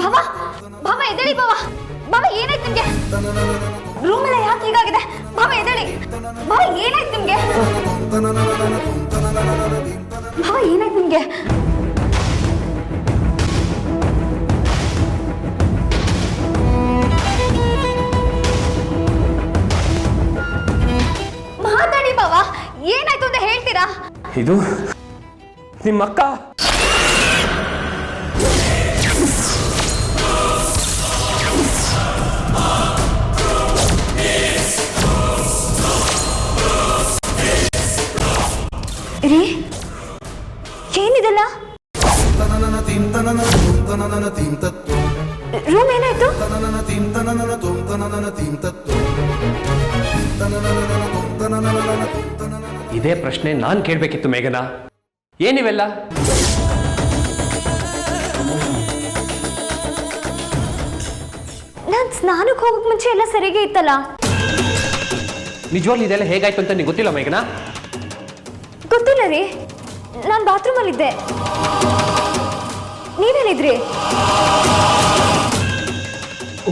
ಭಾವ ಭಾವ ಎದ್ದೇಳಿ ಭಾವ ಭಾವ ಏನಾಯ್ತು ನಿಮ್ಗೆ ರೂಮ್ ಎಲ್ಲ ಯಾಕೆ ಹೀಗಾಗಿದೆ ಭಾವ ಎದ್ದೇಳಿ ಭಾವ ಏನಾಯ್ತು ನಿಮ್ಗೆ ಭಾವ ಏನಾಯ್ತು ನಿಮ್ಗೆ ಮಾತಾಡಿ ಭಾವ ಏನಾಯ್ತು ಅಂತ ಹೇಳ್ತೀರಾ ಇದು ನಿಮ್ಮ ಅಕ್ಕ ರೀ ಏನಿದೆಲ್ಲ ರೂಮ್ ಏನಾಯ್ತು ಇದೇ ಪ್ರಶ್ನೆ ನಾನು ಕೇಳಬೇಕಿತ್ತು ಮೇಘನಾ ಏನಿವೆಲ್ಲ ನಾನು ಸ್ನಾನಕ್ಕೆ ಹೋಗಕ್ ಮುಂಚೆ ಎಲ್ಲ ಸರಿಗೆ ಇತ್ತಲ್ಲ ನಿಜವಾಗ್ಲೂ ಇದೆಲ್ಲ ಹೇಗಾಯ್ತು ಅಂತ ನಿಂಗೆ ಗೊತ್ತಿಲ್ಲ ಮೇಘನಾ ಗೊತ್ತಿಲ್ಲ ರೀ ನಾನು ಬಾತ್ರೂಮಲ್ಲಿದ್ದೆ ನೀವೇನಿದ್ರಿ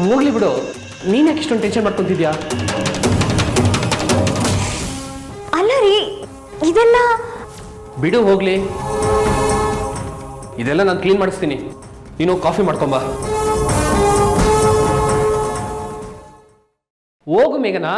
ಹೋಗ್ಲಿ ಬಿಡು ನೀನ್ ಯಾಕೆ ಇಷ್ಟೊಂದು ಟೆನ್ಷನ್ ಮಾಡ್ಕೊಂತಿದ್ಯಾ ಅಲ್ಲ ರೀ ಇದೆಲ್ಲ ಬಿಡು ಹೋಗ್ಲಿ ಇದೆಲ್ಲ ನಾನು ಕ್ಲೀನ್ ಮಾಡಿಸ್ತೀನಿ ನೀನು ಕಾಫಿ ಮಾಡ್ಕೊಂಬ ಹೋಗು ಮೇಘನಾ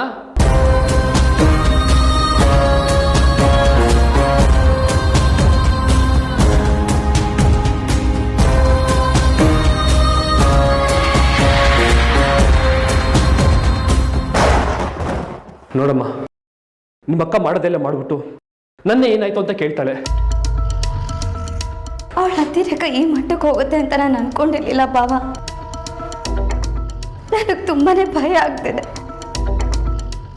ನೋಡಮ್ಮ ನಿಮ್ಮ ಅಕ್ಕ ಮಾಡೋದೆಲ್ಲ ಮಾಡ್ಬಿಟ್ಟು ನನ್ನೇ ಏನಾಯ್ತು ಅಂತ ಕೇಳ್ತಾಳೆ ಅವಳ ಹತ್ತಿರಕ್ಕೆ ಈ ಮಟ್ಟಕ್ಕೆ ಹೋಗುತ್ತೆ ಅಂತ ನಾನು ಅನ್ಕೊಂಡಿರ್ಲಿಲ್ಲ ಭಾವ ನನಗೆ ತುಂಬಾನೇ ಭಯ ಆಗ್ತಿದೆ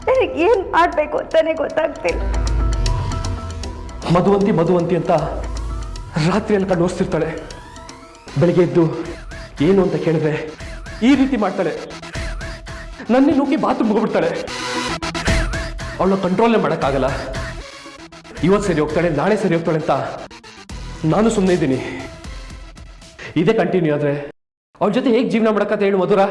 ನನಗೆ ಏನು ಮಾಡಬೇಕು ಅಂತಾನೆ ಗೊತ್ತಾಗ್ತಿಲ್ಲ ಮಧುವಂತಿ ಅಂತ ರಾತ್ರಿ ಎಲ್ಲ ಕಣ್ಣು ಓಡಿಸ್ತಿರ್ತಾಳೆ ಬೆಳಿಗ್ಗೆ ಎದ್ದು ಏನು ಅಂತ ಕೇಳಿದ್ರೆ ಈ ರೀತಿ ಮಾಡ್ತಾಳೆ ನನ್ನೇ ನುಗ್ಗಿ ಬಾತ್ರೂಮ್ ಹೋಗ್ಬಿಡ್ತಾಳೆ ಅವಳನ್ನ ಕಂಟ್ರೋಲೇ ಮಾಡೋಕ್ಕಾಗಲ್ಲ ಇವತ್ತು ಸರಿ ಹೋಗ್ತಾಳೆ ನಾಳೆ ಸರಿ ಹೋಗ್ತಾಳೆ ಅಂತ ನಾನು ಸುಮ್ಮನೆ ಇದ್ದೀನಿ ಇದೇ ಕಂಟಿನ್ಯೂ ಆದರೆ ಅವಳ ಜೊತೆ ಹೇಗೆ ಜೀವನ ಮಾಡಕ್ಕಂತ ಹೇಳು ಮಧುರ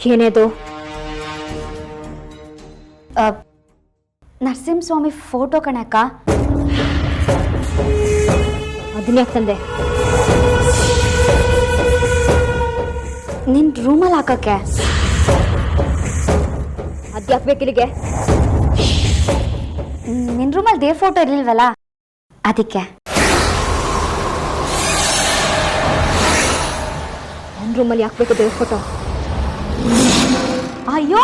ಏನೇದು ನರಸಿಂಹಸ್ವಾಮಿ ಫೋಟೋ ಕಣಕ್ಕ ಅದನ್ನ ಯಾಕೆ ತಂದೆ? ನಿನ್ ರೂಮಲ್ಲಿ ಹಾಕಕ್ಕೆ. ಅದ್ಯಾಕೆ ಬೇಕಿಲ್ಲಿಗೆ? ನಿನ್ ರೂಮಲ್ಲಿ ದೇವ್ರ ಫೋಟೋ ಇರ್ಲಿಲ್ವಲ್ಲ, ಅದಕ್ಕೆ. ನನ್ನ ರೂಮಲ್ಲಿ ಯಾಕೆ ಬೇಕು ದೇವ್ರ ಫೋಟೋ? ಅಯ್ಯೋ,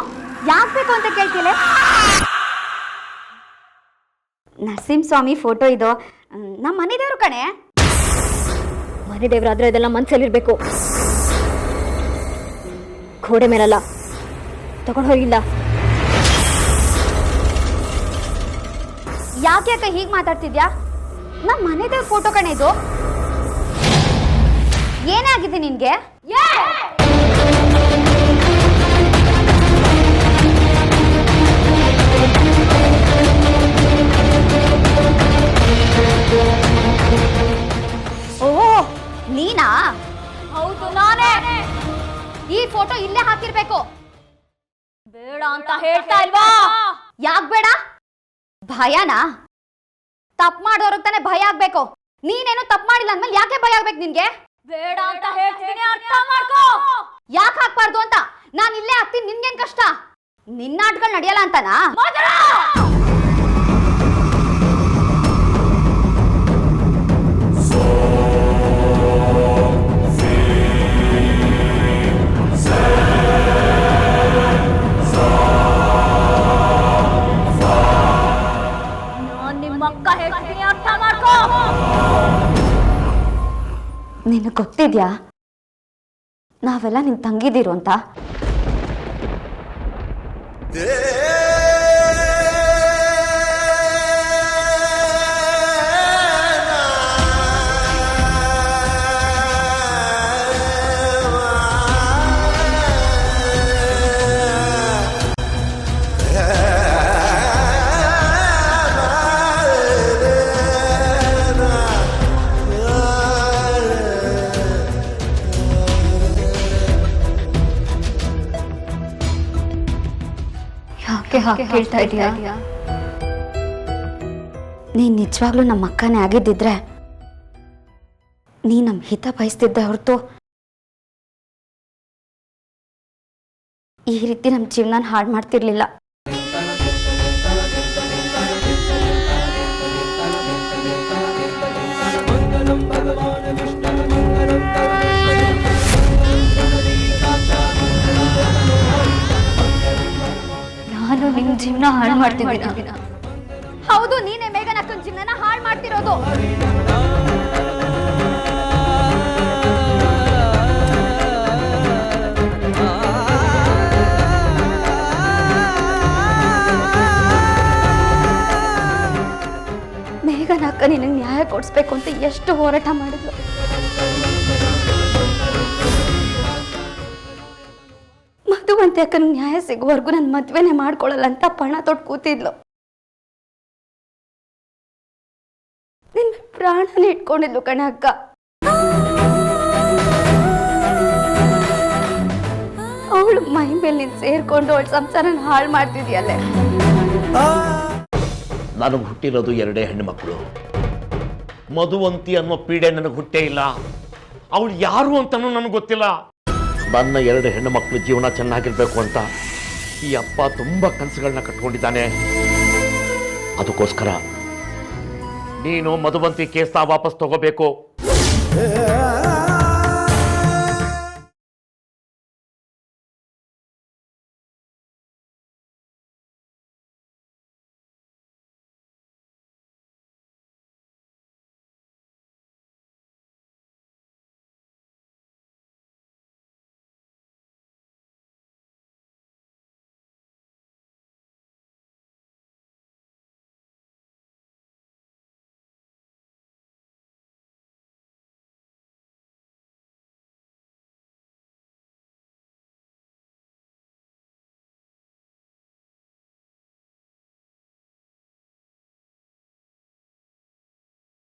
ಯಾಕೆ ಬೇಕು ಅಂತ ಕೇಳ್ತಿಲ್ಲ? ನರಸಿಂಹಸ್ವಾಮಿ ಫೋಟೋ ಇದು, ನಮ್ಮ ಮನೆ ದೇವ್ರು ಕಣೆ. ಮನೆ ದೇವ್ರಾದ್ರೆ ಇದೆಲ್ಲ ಮನ್ಸಲ್ಲಿರ್ಬೇಕು, ಗೋಡೆ ಮೇಲಲ್ಲ. ತಗೊಂಡು ಹೋಗಿಲ್ಲ. ಯಾಕೆ ಹೀಗೆ ಮಾತಾಡ್ತಿದ್ಯಾ? ನಮ್ಮ ಮನೆ ದೇವ್ರ ಫೋಟೋ ಕಣೆ ಇದು. ಏನೇ ಆಗಿದೆ ನಿನ್ಗೆ? ಓಹ್, ನೀನಾ? ಹೌದು, ನಾನೇ. ಈ ಫೋಟೋ ಇಲ್ಲೇ ಹಾಕಿರ್ಬೇಕು. ಬೇಡ ಅಂತ ಹೇಳ್ತಾ ಇಲ್ವಾ? ಯಾಕ್ ಬೇಡ? ಭಯನಾ? ತಪ್ಪು ಮಾಡೋರ್ಗೆ ತಾನೇ ಭಯ ಆಗ್ಬೇಕು. ನೀನೇನು ತಪ್ಪು ಮಾಡಿಲ್ಲ ಅಂದ್ಮೇಲೆ ಯಾಕೆ ಭಯ ಆಗ್ಬೇಕು ನಿನ್ಗೆ? ಬೇಡ ಅಂತ ಹೇಳ್ತೀನಿ, ಅರ್ಥ ಮಾಡ್ಕೋ. ಯಾಕೆ ಹಾಕ್ಬಾರ್ದು ಅಂತ? ನಾನು ಇಲ್ಲೇ ಹಾಕ್ತೀನಿ, ನಿನ್ಗೇನ್ ಕಷ್ಟ? ನಿನ್ನ ಆಟಗಳು ನಡೆಯಲ್ಲ ಅಂತನಾ? ನಿನಗೆ ಗೊತ್ತಿದ್ಯಾ ನಾವೆಲ್ಲ ನಿನ್ ತಂಗಿದಿರು ಅಂತ? ಹೇಳ್ತಾ ಇದೀಯಾ? ನೀನ್ ನಿಜವಾಗ್ಲೂ ನಮ್ಮ ಅಕ್ಕನೇ ಆಗಿದ್ದಿದ್ರೆ ನೀ ನಮ್ ಹಿತ ಬಯಸ್ತಿದ್ದ ಹೊರತು ಈ ರೀತಿ ನಮ್ ಜೀವನ ಹಾಳು ಮಾಡ್ತಿರ್ಲಿಲ್ಲ. ನಾನು ನಿನ್ನ ಜೀವನ ಹಾಳು ಮಾಡ್ತಿದ್ದೀನಿ. ಹೌದು, ನೀನೇ ಮೇಘನ ಅಕ್ಕನ ಜೀವನ ಹಾಳು ಮಾಡ್ತಿರೋದು. ಮೇಘನ ಅಕ್ಕ ನಿನಗೆ ನ್ಯಾಯ ಕೊಡಿಸ್ಬೇಕು ಅಂತ ಎಷ್ಟು ಹೋರಾಟ ಮಾಡಿದ್ಲು. ಮಧುವಂತೆ ಅಕ್ಕನ ನ್ಯಾಯ ಸಿಗುವವರೆಗೂ ನನ್ನ ಮದ್ವೆನೇ ಮಾಡ್ಕೊಳ್ಳಲ್ಲ ಅಂತ ಪಣ ತೊಟ್ಟು ಕೂತಿದ್ಲು. ನಿನ್ನ ಪ್ರಾಣನ ಇಟ್ಕೊಂಡಿದ್ಲು ಕಣೆ ಅಕ್ಕ. ಅವಳು ಮೈ ಮೇಲೆ ನೀನು ಸೇರ್ಕೊಂಡು ಅವಳ ಸಂಸಾರನ ಹಾಳು ಮಾಡ್ತಿದ್ಯಲ್ಲೇ. ನನಗೆ ಹುಟ್ಟಿರೋದು 2 ಹೆಣ್ಣು ಮಕ್ಕಳು. ಮಧುವಂತಿ ಅನ್ನೋ ಪೀಡೆ ನನಗೆ ಹುಟ್ಟೇ ಇಲ್ಲ. ಅವಳು ಯಾರು ಅಂತನೂ ನನಗೆ ಗೊತ್ತಿಲ್ಲ. ನನ್ನ 2 ಹೆಣ್ಣು ಮಕ್ಕಳು ಜೀವನ ಚೆನ್ನಾಗಿರ್ಬೇಕು ಅಂತ ಈ ಅಪ್ಪ ತುಂಬ ಕನಸುಗಳನ್ನ ಕಟ್ಕೊಂಡಿದ್ದಾನೆ. ಅದಕ್ಕೋಸ್ಕರ ನೀನು ಮಧುವಂತಿ ಕೇಸ್ನ ವಾಪಸ್ ತಗೋಬೇಕು.